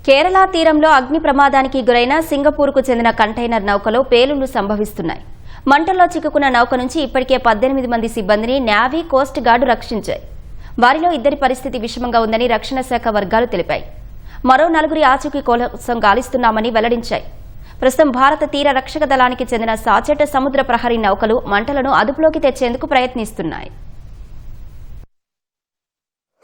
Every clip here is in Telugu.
కేరళ తీరంలో అగ్ని ప్రమాదానికి గురైన సింగపూర్కు చెందిన కంటైనర్ నౌకలో పేలుళ్లు సంభవిస్తున్నాయి. మంటల్లో చిక్కుకున్న నౌక నుంచి ఇప్పటికే 18 మంది సిబ్బందిని నేవీ, కోస్ట్ గార్డు రక్షించాయి. వారిలో 2 పరిస్థితి విషమంగా ఉందని రక్షణ శాఖ వర్గాలు తెలిపాయి. మరో 4 ఆచూకీ కోసం గాలిస్తున్నామని వెల్లడించాయి. ప్రస్తుతం భారత తీర రక్షక దళానికి చెందిన సాచెట్ సముద్ర ప్రహరీ నౌకలు మంటలను అదుపులోకి తెచ్చేందుకు ప్రయత్నిస్తున్నాయి.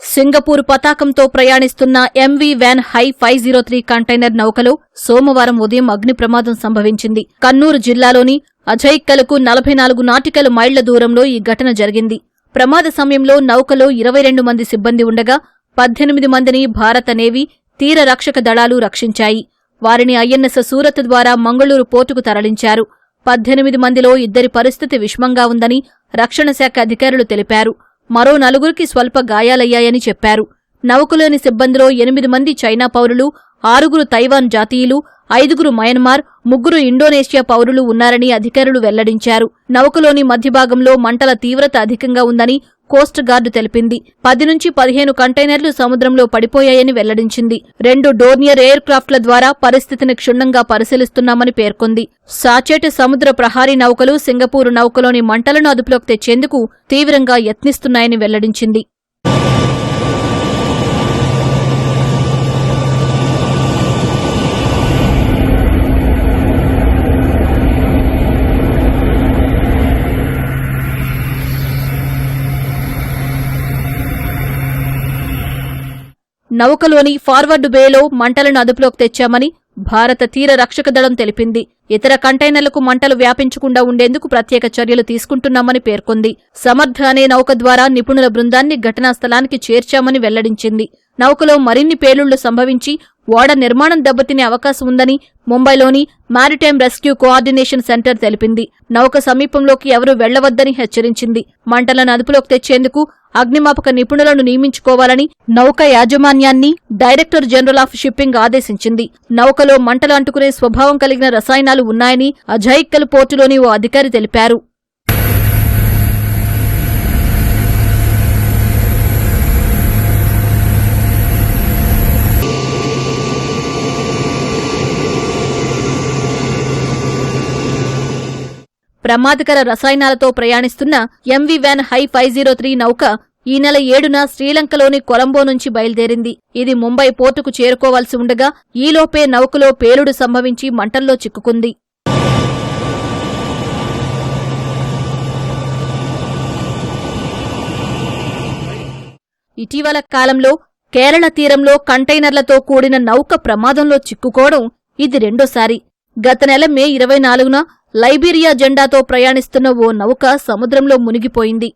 సింగపూర్ పతాకంతో ప్రయాణిస్తున్న ఎంవీ వ్యాన్ హై 503 కంటైనర్ నౌకలో సోమవారం ఉదయం అగ్ని ప్రమాదం సంభవించింది. కన్నూరు జిల్లాలోని అజైక్కలకు 44 నాటికల్ మైళ్ల దూరంలో ఈ ఘటన జరిగింది. ప్రమాద సమయంలో నౌకలో 22 మంది సిబ్బంది ఉండగా 18 మందిని భారత నేవీ, తీర రక్షక దళాలు రక్షించాయి. వారిని ఐఎన్ఎస్ సూరత్ ద్వారా మంగళూరు పోర్టుకు తరలించారు. 18 మందిలో 2 పరిస్థితి విషమంగా ఉందని రక్షణ శాఖ అధికారులు తెలిపారు. మరో 4కి స్వల్ప గాయాలయ్యాయని చెప్పారు. నౌకలోని సిబ్బందిలో 8 మంది చైనా పౌరులు, 6 తైవాన్ జాతీయులు, 5 మయన్మార్, 3 ఇండోనేషియా పౌరులు ఉన్నారని అధికారులు వెల్లడించారు. నౌకలోని మధ్యభాగంలో మంటల తీవ్రత అధికంగా ఉందని కోస్ట్ గార్డు తెలిపింది. 10 నుంచి 15 కంటైనర్లు సముద్రంలో పడిపోయాయని వెల్లడించింది. 2 డోర్నియర్ ఎయిర్ క్రాఫ్ట్ల ద్వారా పరిస్థితిని క్షుణ్ణంగా పరిశీలిస్తున్నామని పేర్కొంది. సాచెట్ సముద్ర ప్రహారీ నౌకలు సింగపూరు నౌకలోని మంటలను అదుపులోకి తెచ్చేందుకు తీవ్రంగా యత్నిస్తున్నాయని వెల్లడించింది. నౌకలోని ఫార్వర్డ్ బేలో మంటలను అదుపులోకి తెచ్చామని భారత తీర రక్షక దళం తెలిపింది. ఇతర కంటైనర్లకు మంటలు వ్యాపించకుండా ఉండేందుకు ప్రత్యేక చర్యలు తీసుకుంటున్నామని పేర్కొంది. సమర్థ అనే నౌక ద్వారా నిపుణుల బృందాన్ని ఘటనా స్థలానికి చేర్చామని వెల్లడించింది. నౌకలో మరిన్ని పేలుళ్లు సంభవించి ఓడ నిర్మాణం దెబ్బతినే అవకాశం ఉందని ముంబైలోని మారిటైమ్ రెస్క్యూ కోఆర్డినేషన్ సెంటర్ తెలిపింది. నౌక సమీపంలోకి ఎవరూ వెళ్లవద్దని హెచ్చరించింది. మంటలను అదుపులోకి తెచ్చేందుకు అగ్నిమాపక నిపుణులను నియమించుకోవాలని నౌక యాజమాన్యాన్ని డైరెక్టర్ జనరల్ ఆఫ్ షిప్పింగ్ ఆదేశించింది. నౌకలో మంటలు అంటుకునే స్వభావం కలిగిన రసాయనాలు ఉన్నాయని అజైక్కల్ పోర్టులోని ఓ అధికారి తెలిపారు. ప్రమాదకర రసాయనాలతో ప్రయాణిస్తున్న ఎంవీ వ్యాన్ హై 503 నౌక ఈ నెల 7న శ్రీలంకలోని కొలంబో నుంచి బయలుదేరింది. ఇది ముంబై పోర్టుకు చేరుకోవాల్సి ఉండగా ఈలోపే నౌకలో పేలుడు సంభవించి మంటల్లో చిక్కుకుంది. ఇటీవల కాలంలో కేరళ తీరంలో కంటైనర్లతో కూడిన నౌక ప్రమాదంలో చిక్కుకోవడం ఇది రెండోసారి. గత నెల మే 24న లైబీరియా జెండాతో ప్రయాణిస్తున్న ఓ నౌక సముద్రంలో మునిగిపోయింది.